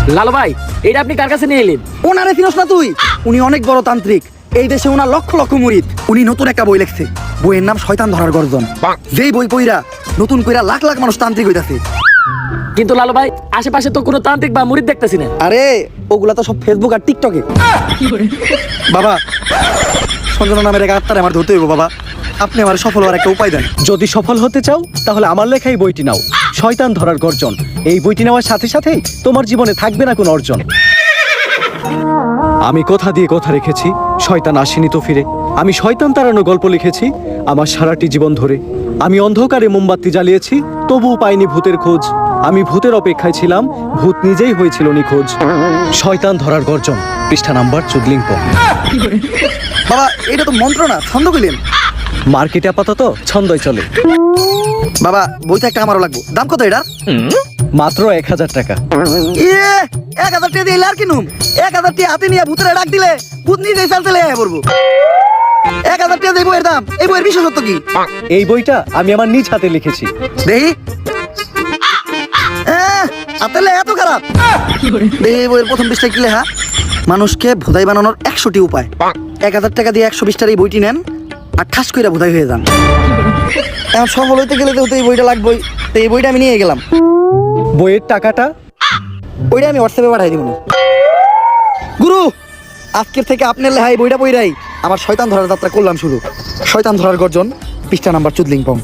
লালু ভাই, এটা আপনি কার কাছে নিয়ে এলেন? ওনারে চিনস না তুই? উনি অনেক বড় তান্ত্রিক, এই দেশে ওনার লক্ষ লক্ষ মুরিদ। উনি নতুন একটা বই লিখছে, বইয়ের নাম শয়তান ধরার গর্জন। যেই বই পইরা নতুন কইরা লাখ লাখ মানুষ তান্ত্রিক হইতাছে। কিন্তু লালু ভাই, আশেপাশে তো কোনো তান্ত্রিক বা মুরিদ দেখতেছি না। আরে ওগুলা তো সব ফেসবুক আর টিকটকে। বাবা, সঞ্জনা নামের এক আত্মারে আমার ধরতে হইব বাবা, আপনি আমার সফল হওয়ার একটা উপায় দেন। যদি সফল হতে চাও তাহলে আমার লেখা এই বইটি নাও, শয়তান ধরার গর্জন। এই বইটি নেওয়ার সাথে সাথেই তোমার জীবনে থাকবে না কোনো অর্জন। আমি কথা দিয়ে কথা রেখেছি, শয়তান আসেনি তো ফিরে। আমি শয়তান তাড়ানো গল্প লিখেছি আমার সারাটি জীবন ধরে। আমি অন্ধকারে মোমবাতি জ্বালিয়েছি, তবুও পাইনি ভূতের খোঁজ। আমি ভূতের অপেক্ষায় ছিলাম, ভূত নিজেই হয়েছিল নিখোঁজ। শয়তান ধরার গর্জন, পৃষ্ঠা নাম্বার 14। বাবা, এটা তো মন্ত্র না, ছন্দ কইলেন। মার্কেটে আপাতত ছন্দই চলে। বাবা, বইটা একটা আমারও লাগবো। দাম কত এটা? মাত্র 1000 টাকা। ইয়ে, 1000 টাকা দিলে আর কিনুম? 1000 টাকা হাতে নিয়ে ভূতের ডাক দিলে ভূত নিজেই চালতে লেগে পড়বো। 1000 টাকা এই বইয়ের দাম। এই বইয়ের বিশেষত্ব কি? এই বইটা আমি আমার নিজ হাতে লিখেছি। দেখি। আতেলে এত খারাপ? দেখি এই বইয়ের প্রথম পৃষ্ঠায় কি লেখা? মানুষকে ভোদাই বানানোর 100টি উপায়। 1000 টাকা দিয়ে 120টার এই বইটি নেন আর ঠাস কইরা ভোদাই হয়ে যান। এখন সফল হইতে গেলে তো এই বইটা লাগবেই। তো এই বইটা আমি নিয়ে গেলাম। বইয়ের টাকাটা? ওইটা আমি হোয়াটসঅ্যাপে পাঠাই দিব। গুরু, আজকের থেকে আপনার লেখা এই বইটা পইরাই আমার শয়তান ধরার যাত্রা করলাম শুরু। শয়তান ধরার গর্জন, পৃষ্ঠা নাম্বার 14।